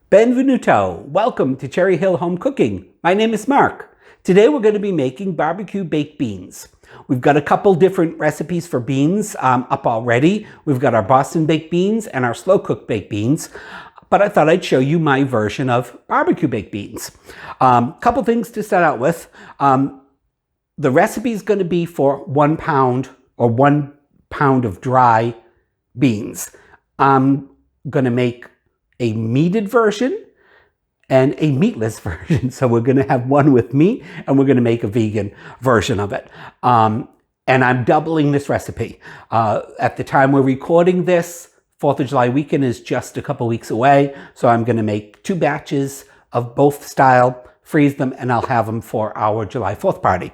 Benvenuto! Welcome to Cherry Hill Home Cooking. My name is Mark. Today we're going to be making barbecue baked beans. We've got a couple different recipes for beans up already. We've got our Boston baked beans and our slow cooked baked beans. But I thought I'd show you my version of barbecue baked beans. Couple things to start out with. The recipe is going to be for 1 pound or 1 pound of dry beans. I'm going to make a meated version and a meatless version. So we're going to have one with meat and we're going to make a vegan version of it. And I'm doubling this recipe. At the time we're recording this, 4th of July weekend is just a couple weeks away. So I'm going to make 2 batches of both style, freeze them, and I'll have them for our July 4th party.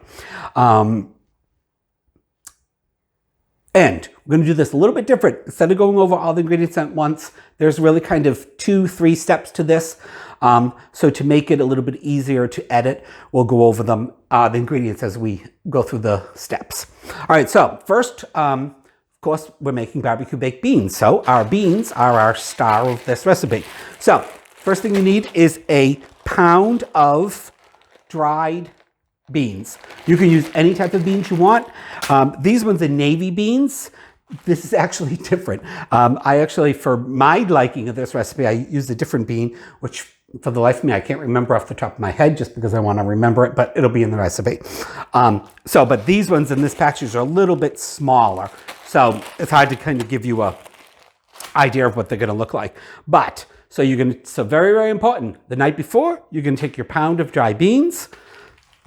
And we're going to do this a little bit different. Instead of going over all the ingredients at once, there's really kind of 2-3 steps to this. So to make it a little bit easier to edit, we'll go over them, the ingredients as we go through the steps. All right, so first, of course, we're making barbecue baked beans. So our beans are our star of this recipe. So first thing you need is a pound of dried beans. You can use any type of beans you want. These ones are navy beans. This is actually different. I actually, for my liking of this recipe, I used a different bean, which for the life of me, I can't remember off the top of my head just because I want to remember it, but it'll be in the recipe. But these ones in this package are a little bit smaller. So it's hard to kind of give you a idea of what they're going to look like. But, so very, very important. The night before, you're going to take your pound of dry beans.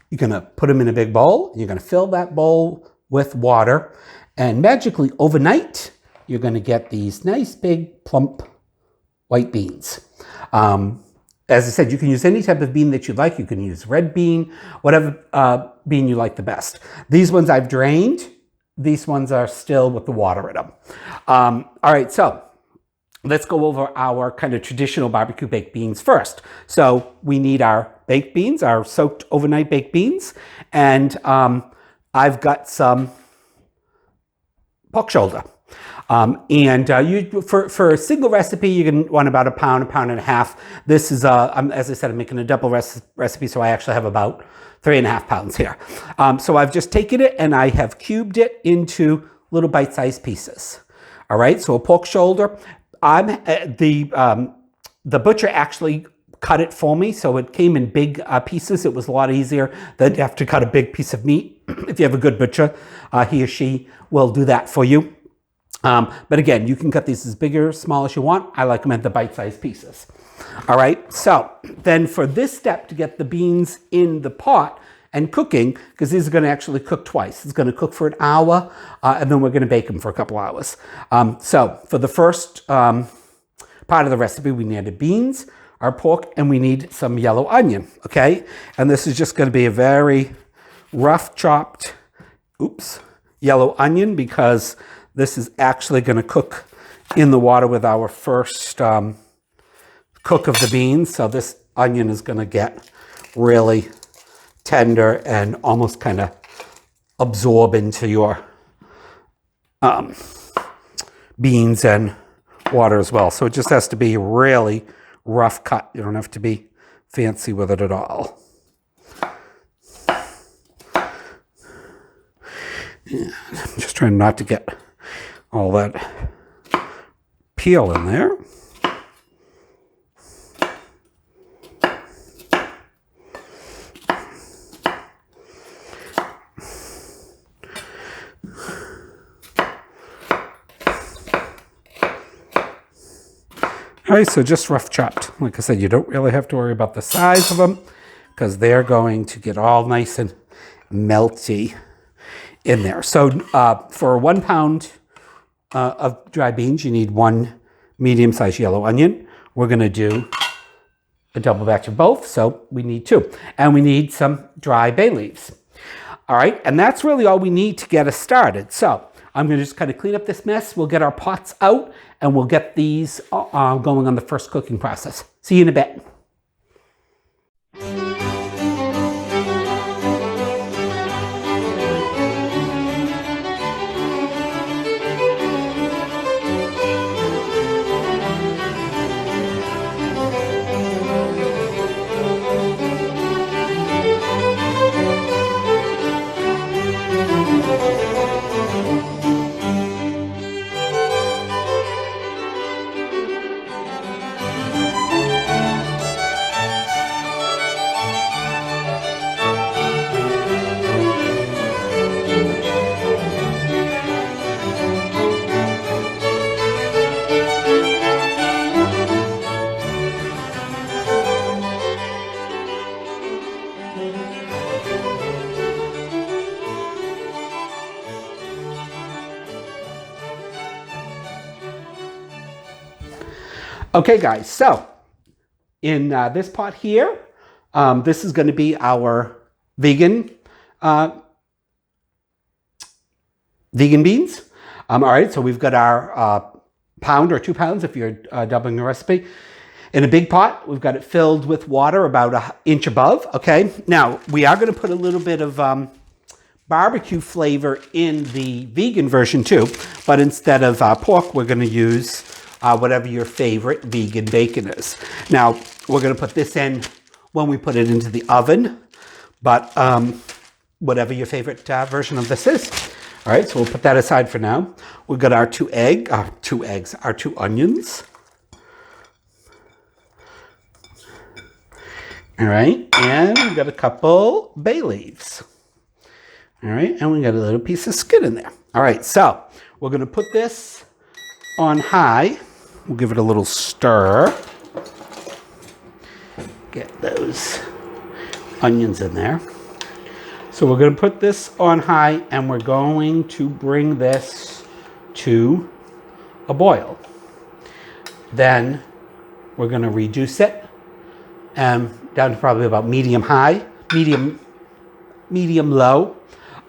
You're going to put them in a big bowl. You're going to fill that bowl with water. And magically, overnight, you're going to get these nice, big, plump white beans. As I said, you can use any type of bean that you like. You can use red bean, whatever bean you like the best. These ones I've drained. These ones are still with the water in them. All right, so let's go over our kind of traditional barbecue baked beans first. So we need our baked beans, our soaked overnight baked beans, and I've got some pork shoulder. For a single recipe, you can want about a pound and a half. This is, as I said, I'm making a double recipe, so I actually have about 3.5 pounds here. So I've just taken it and I have cubed it into little bite-sized pieces. All right, so a pork shoulder. The butcher actually cut it for me, so it came in big pieces. It was a lot easier than to have to cut a big piece of meat. If you have a good butcher, he or she will do that for you. But again, you can cut these as big or small as you want. I like them at the bite-sized pieces. All right, so then for this step to get the beans in the pot and cooking, because these are going to actually cook twice. It's going to cook for an hour, and then we're going to bake them for a couple hours. So for the first part of the recipe, we need the beans, our pork, and we need some yellow onion, okay? And this is just going to be a very rough chopped, yellow onion, because this is actually going to cook in the water with our first cook of the beans. So this onion is going to get really tender and almost kind of absorb into your beans and water as well. So it just has to be really rough cut. You don't have to be fancy with it at all. And I'm just trying not to get all that peel in there. All right, so just rough chopped. Like I said, you don't really have to worry about the size of them because they're going to get all nice and melty in there. So for 1 pound of dry beans, you need 1 medium-sized yellow onion. We're going to do a double batch of both, so we need 2. And we need some dry bay leaves. All right, and that's really all we need to get us started. So I'm going to just kind of clean up this mess. We'll get our pots out and we'll get these going on the first cooking process. See you in a bit. Okay, guys, so in this pot here, this is going to be our vegan beans. All right, so we've got our pound or 2 pounds if you're doubling the recipe. In a big pot, we've got it filled with water about an inch above, okay? Now, we are going to put a little bit of barbecue flavor in the vegan version too, but instead of pork, we're going to use whatever your favorite vegan bacon is. Now, we're going to put this in when we put it into the oven, but whatever your favorite version of this is. All right, so we'll put that aside for now. We've got our 2 onions. All right, and we've got a couple bay leaves. All right, and we got a little piece of skin in there. All right, so we're going to put this on high. We'll give it a little stir. Get those onions in there. So we're going to put this on high, and we're going to bring this to a boil. Then we're going to reduce it down to probably about medium low,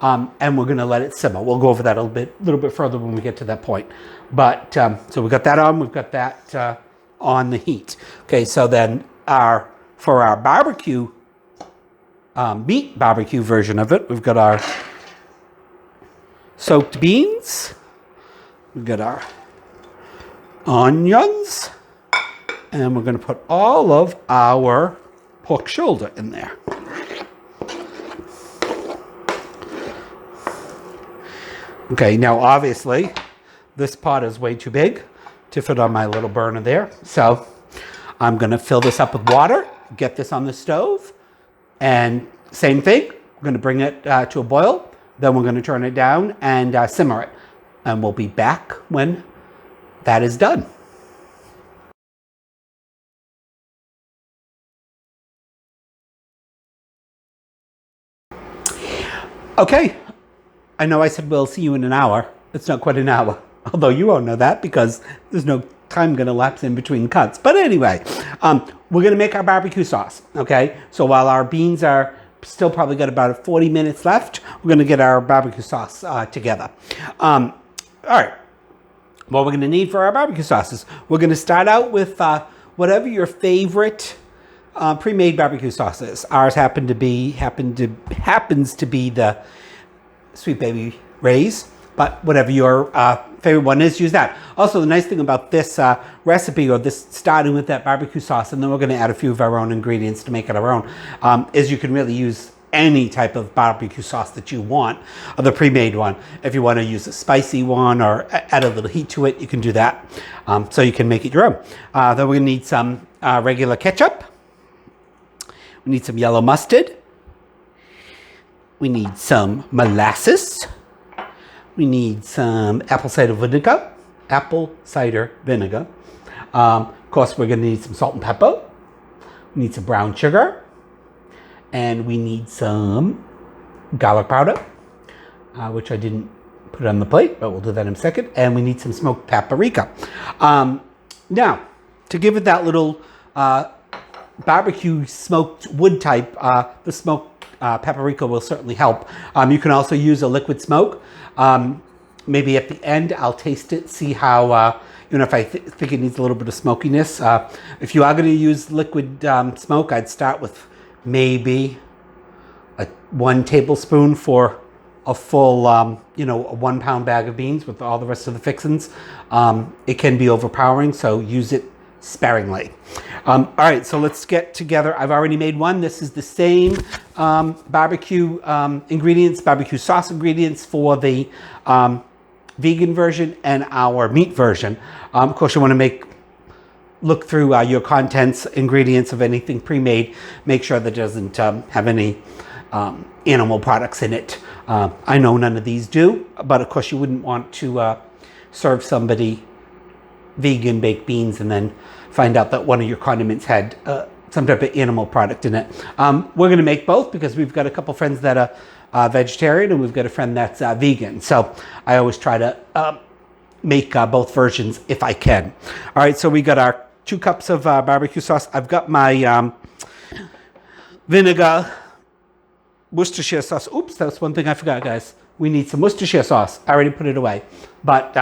and we're going to let it simmer. We'll go over that a little bit further when we get to that point. But so we've got that on. We've got that on the heat. Okay, so then for our barbecue meat barbecue version of it, we've got our soaked beans. We've got our onions. And we're going to put all of our pork shoulder in there. Okay, now obviously this pot is way too big to fit on my little burner there. So I'm going to fill this up with water, get this on the stove, and same thing, we're going to bring it to a boil. Then we're going to turn it down and simmer it. And we'll be back when that is done. Okay, I know I said we'll see you in an hour. It's not quite an hour, although you won't know that because there's no time going to lapse in between cuts. But anyway, we're going to make our barbecue sauce, okay? So while our beans are still probably got about 40 minutes left, we're going to get our barbecue sauce together. All right, what we're going to need for our barbecue sauces, we're going to start out with whatever your favorite pre-made barbecue sauces. Ours happens to be the Sweet Baby Ray's, but whatever your favorite one is, use that. Also, the nice thing about this recipe, or this starting with that barbecue sauce, and then we're going to add a few of our own ingredients to make it our own, is you can really use any type of barbecue sauce that you want, or the pre-made one. If you want to use a spicy one or add a little heat to it, you can do that. So you can make it your own. Then we're going to need some regular ketchup. We need some yellow mustard. We need some molasses. We need some apple cider vinegar. Of course, we're going to need some salt and pepper. We need some brown sugar. And we need some garlic powder, which I didn't put on the plate, but we'll do that in a second. And we need some smoked paprika. Now, to give it that little barbecue smoked wood type, the smoked paprika will certainly help. You can also use a liquid smoke. Maybe at the end I'll taste it, see how, if I think it needs a little bit of smokiness. If you are going to use liquid smoke, I'd start with maybe 1 tablespoon for a full, a 1 pound bag of beans with all the rest of the fixings. It can be overpowering, so use it sparingly. All right, so let's get together. I've already made one. This is the same barbecue ingredients, barbecue sauce ingredients for the vegan version and our meat version. Of course, you want to look through your contents, ingredients of anything pre-made. Make sure that it doesn't have any animal products in it. I know none of these do, but of course you wouldn't want to serve somebody vegan baked beans and then find out that one of your condiments had some type of animal product in it. We're going to make both because we've got a couple friends that are vegetarian and we've got a friend that's vegan. So I always try to make both versions if I can. All right, so we got our 2 cups of barbecue sauce. I've got my vinegar, Worcestershire sauce. Oops, that's one thing I forgot, guys. We need some Worcestershire sauce. I already put it away, but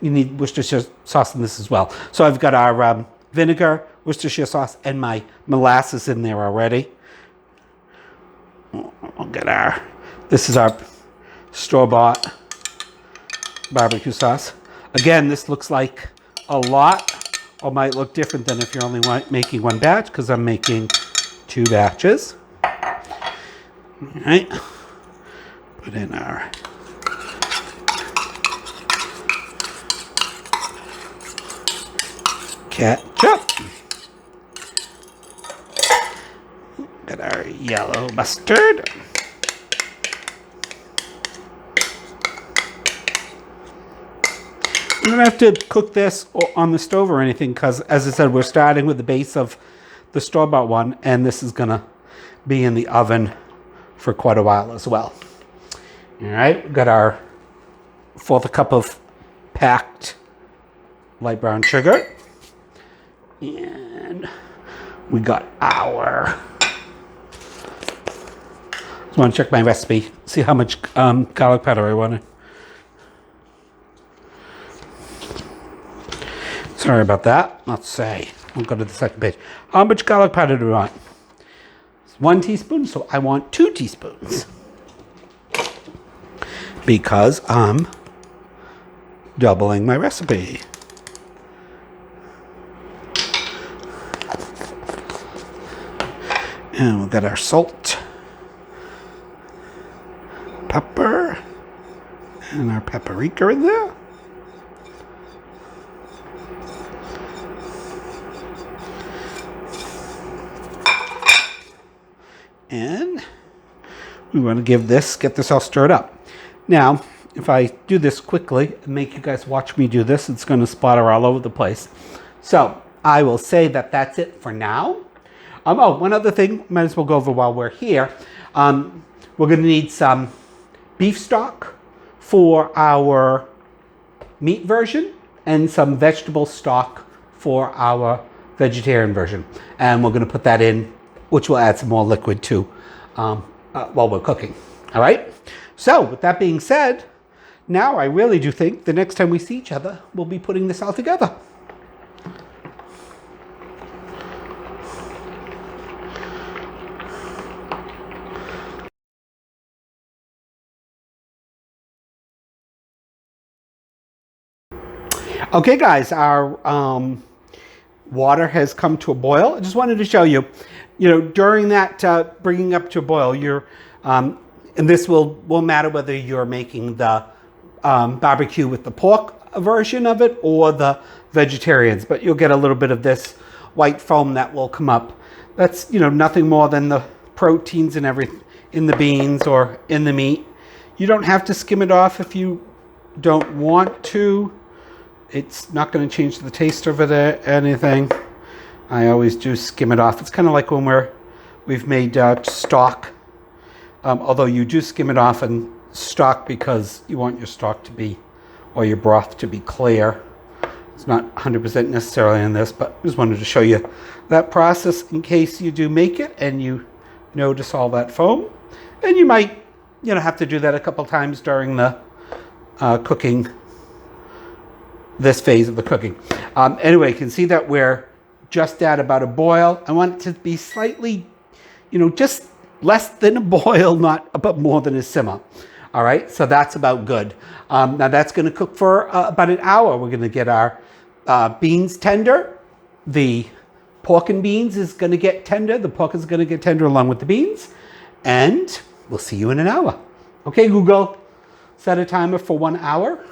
you need Worcestershire sauce in this as well. So I've got our vinegar, Worcestershire sauce, and my molasses in there already. We'll get this is our store-bought barbecue sauce. Again, this looks like a lot, or might look different than if you're only making 1 batch, because I'm making 2 batches. All right, put in our ketchup. Got our yellow mustard. You don't have to cook this on the stove or anything because, as I said, we're starting with the base of the store-bought one, and this is going to be in the oven for quite a while as well. All right, we've got our 1/4 cup of packed light brown sugar. And we got our... I want to check my recipe, see how much garlic powder I want. Sorry about that. Let's say, we'll go to the second page. How much garlic powder do we want? It's 1 teaspoon, so I want 2 teaspoons. Because I'm doubling my recipe. And we've got our salt, pepper, and our paprika in there. And we want to get this all stirred up. Now, if I do this quickly and make you guys watch me do this, it's going to splatter all over the place. So I will say that that's it for now. Oh, one other thing, might as well go over while we're here. We're going to need some beef stock for our meat version and some vegetable stock for our vegetarian version. And we're going to put that in, which will add some more liquid too while we're cooking. All right? So with that being said, now I really do think the next time we see each other, we'll be putting this all together. Okay, guys, our water has come to a boil. I just wanted to show you, during that bringing up to a boil, and this will matter whether you're making the barbecue with the pork version of it or the vegetarians, but you'll get a little bit of this white foam that will come up. That's, nothing more than the proteins and everything in the beans or in the meat. You don't have to skim it off if you don't want to. It's not going to change the taste of it or anything. I always do skim it off. It's kind of like when we've made stock. Although you do skim it off and stock because you want your stock to be, or your broth to be clear. It's not 100% necessarily in this, but I just wanted to show you that process in case you do make it and you notice all that foam. And you might, have to do that a couple times during the cooking, this phase of the cooking. Anyway, you can see that we're just at about a boil. I want it to be slightly, just less than a boil, not about more than a simmer. All right, so that's about good. Now that's going to cook for about an hour. We're going to get our beans tender. The pork and beans is going to get tender. The pork is going to get tender along with the beans. And we'll see you in an hour. Okay, Google, set a timer for 1 hour.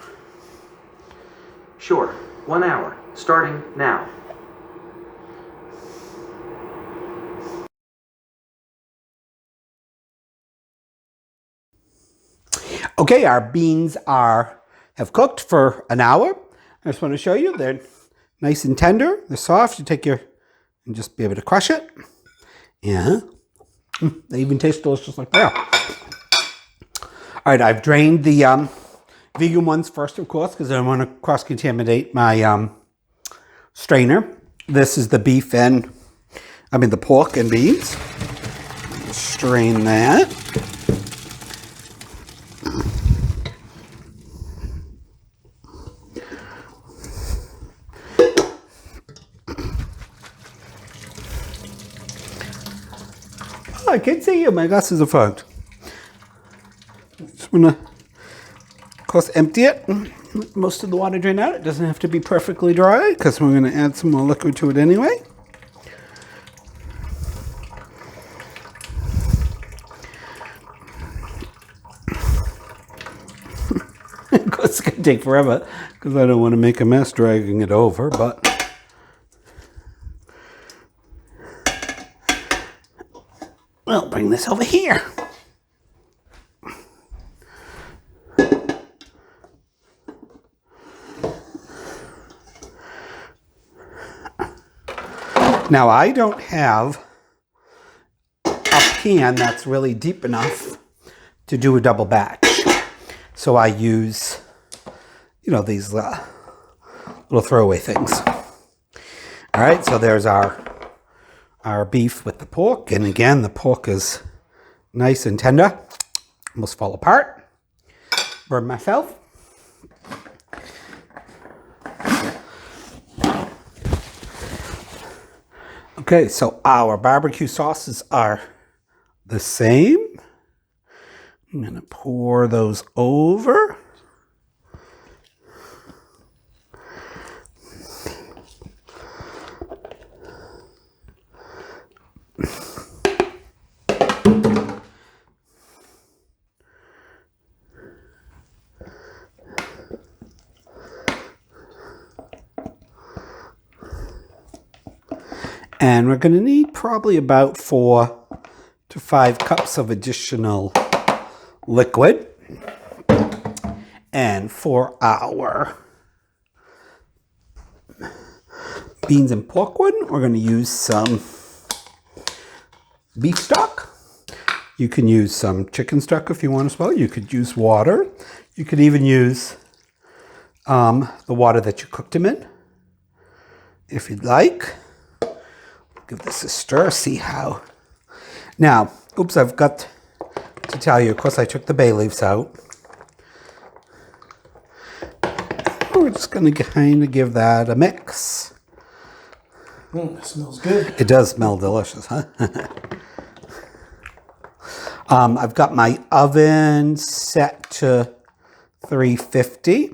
Sure, 1 hour, starting now. Okay, our beans have cooked for an hour. I just want to show you, they're nice and tender. They're soft. You take and just be able to crush it. Yeah. They even taste delicious like that. All right, I've drained the vegan ones first, of course, because I don't want to cross-contaminate my strainer. This is the the pork and beans. Strain that. Oh, I can't see you. My glasses are fogged. Just want to, of course, empty it. Let most of the water drain out. It doesn't have to be perfectly dry because we're going to add some more liquid to it anyway. Of course, it's going to take forever because I don't want to make a mess dragging it over, but we'll bring this over here. Now, I don't have a pan that's really deep enough to do a double batch. So I use, these little throwaway things. All right, so there's our beef with the pork. And again, the pork is nice and tender. Almost fall apart. Burn myself. Okay, so our barbecue sauces are the same. I'm going to pour those over. And we're going to need probably about 4 to 5 cups of additional liquid. And for our beans and pork one, we're going to use some beef stock. You can use some chicken stock if you want as well. You could use water. You could even use the water that you cooked them in, if you'd like. Give this a stir, see how. Now, oops, I've got to tell you, of course, I took the bay leaves out. We're just going to kind of give that a mix. It smells good. It does smell delicious, huh? I've got my oven set to 350.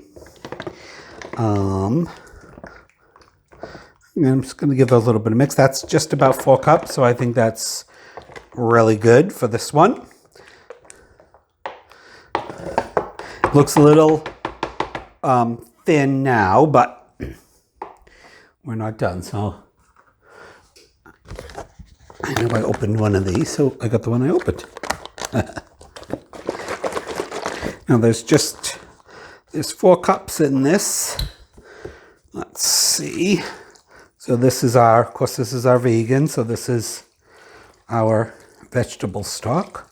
I'm just going to give those a little bit of mix. That's just about 4 cups, so I think that's really good for this one. Looks a little thin now, but we're not done. So I know I opened one of these, so I got the one I opened. Now there's 4 cups in this. Let's see. So this is of course, this is our vegan. So this is our vegetable stock.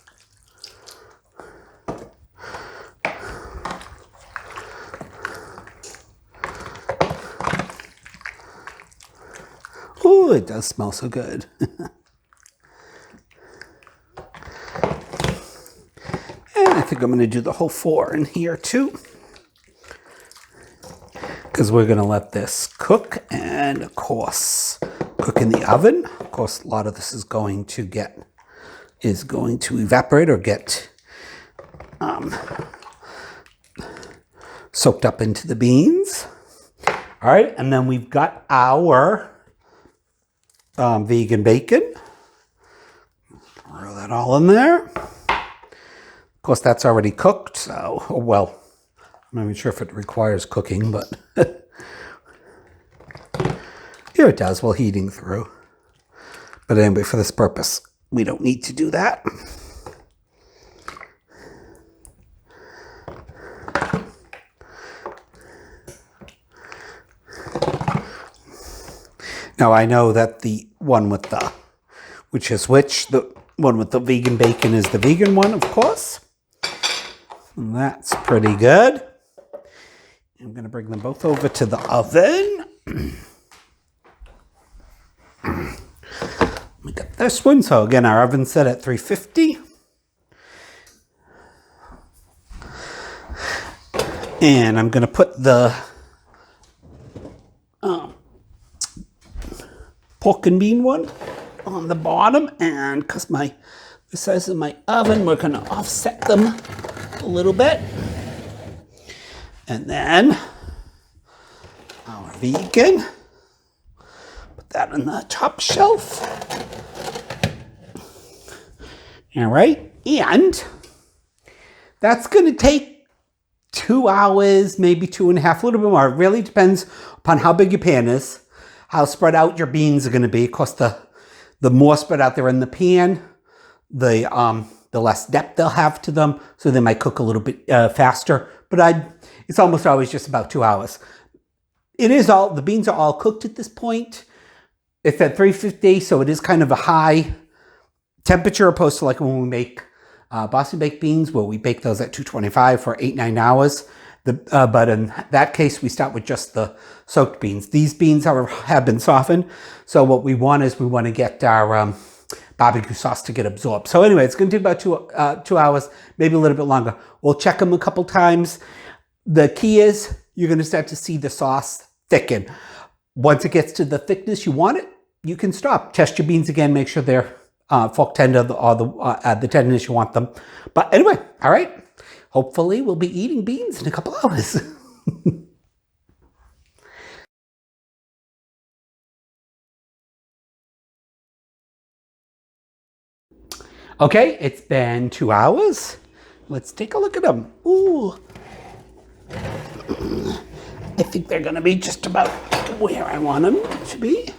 Oh, it does smell so good. And I think I'm going to do the whole 4 in here too, because we're going to let this cook and, of course, cook in the oven. Of course, a lot of this is going to evaporate or get soaked up into the beans. All right, and then we've got our vegan bacon. Throw that all in there. Of course, that's already cooked, so, well, I'm not even sure if it requires cooking, but here it does while heating through. But anyway, for this purpose, we don't need to do that. Now I know that the one with the one with the vegan bacon is the vegan one, of course. And that's pretty good. I'm going to bring them both over to the oven. We got this one. So again, our oven's set at 350. And I'm going to put the pork and bean one on the bottom. And because the size of my oven, we're going to offset them a little bit. And then our vegan. Put that on the top shelf. All right. And that's going to take 2 hours, maybe 2.5, a little bit more. It really depends upon how big your pan is, how spread out your beans are going to be. Of course, the more spread out they're in the pan, the less depth they'll have to them, so they might cook a little bit faster. But it's almost always just about 2 hours. The beans are all cooked at this point. It's at 350, so it is kind of a high temperature opposed to like when we make Boston baked beans, where we bake those at 225 for 8-9 hours. But in that case, we start with just the soaked beans. These beans have been softened. So what we want to get our BBQ sauce to get absorbed. So anyway, it's going to take about 2 hours, maybe a little bit longer. We'll check them a couple times. The key is you're going to start to see the sauce thicken. Once it gets to the thickness you want it, you can stop. Test your beans again. Make sure they're fork tender or the tenderness you want them. But anyway, all right. Hopefully we'll be eating beans in a couple hours. Okay, it's been 2 hours. Let's take a look at them. Ooh. I think they're going to be just about where I want them to be.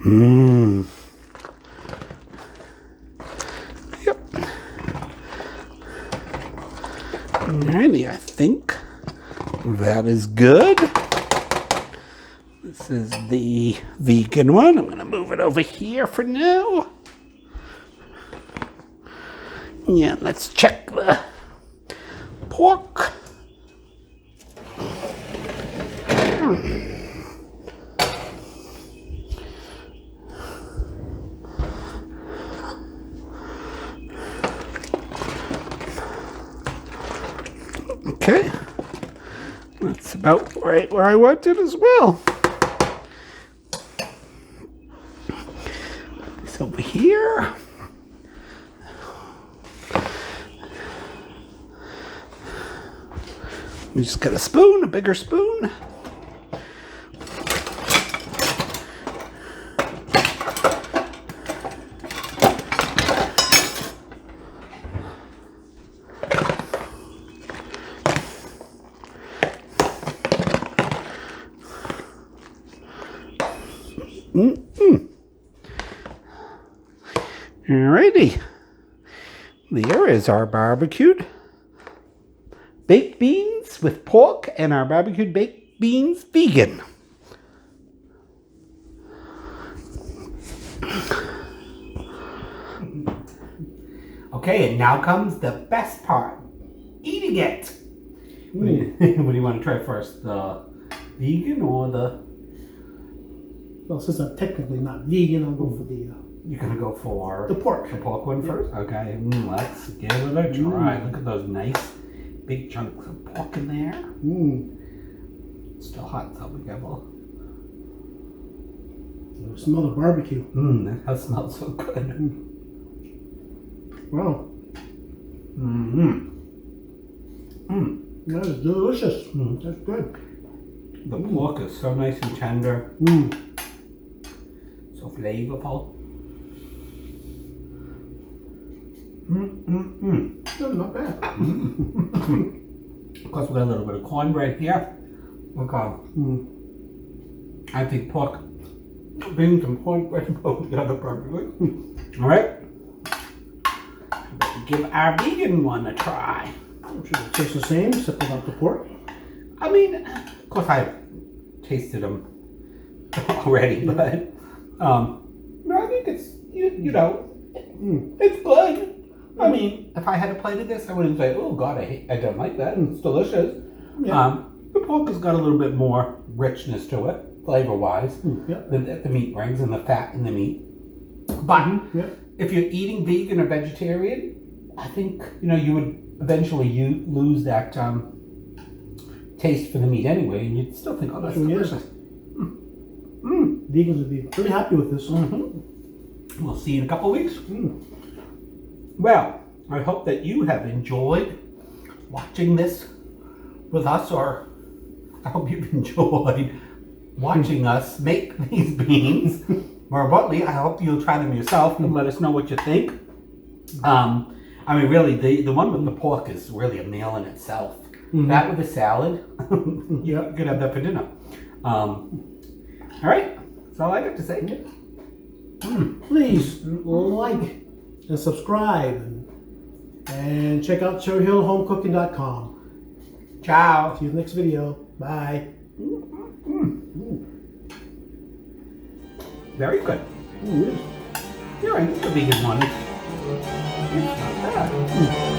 Mmm. Yep. Alrighty, I think that is good. This is the vegan one. I'm going to move it over here for now. Yeah, let's check the pork. Okay, that's about right where I want it as well. It's over here. We just got a spoon, a bigger spoon. Alrighty, there is our barbecued baked beans with pork and our barbecued baked beans vegan. Okay, and now comes the best part, eating it. What do you want to try first, the vegan or the... Well, since I'm technically not vegan, I'll go for the... You're going to go for... the pork. The pork one first? Okay, let's give it a try. Look at those nice big chunks of pork in there. It's still hot, so we got a... Smell the barbecue. That smells so good. Wow. That is delicious. That's good. The pork is so nice and tender. So flavorful. That's not bad. Of course, we got a little bit of cornbread here. Look how I think pork, beans, and cornbread both together perfectly. All right. Give our vegan one a try. Should it taste the same, except without the pork? I mean, of course, I've tasted them already, but I think it's it's good. I mean, if I had a plate of this, I wouldn't say, "Oh God, I don't like that." It's delicious. Yeah. The pork has got a little bit more richness to it. flavor-wise, Yeah. that the meat brings and the fat in the meat. But Yeah. if you're eating vegan or vegetarian, I think, you know, you would eventually lose that taste for the meat anyway, and you'd still think, oh, that's delicious. Vegans would be pretty happy with this. We'll see you in a couple of weeks. Well, I hope that you have enjoyed watching this with us, or I hope you've enjoyed watching us make these beans. More importantly, I hope you'll try them yourself and let us know what you think. I mean, really, the one with the pork is really a meal in itself. That with a salad, you could have that for dinner. All right, that's all I got to say. Please like and subscribe and check out cherryhillhomecooking.com. Ciao. See you in the next video. Bye. Very good. You're right, it's a vegan one. It's not bad.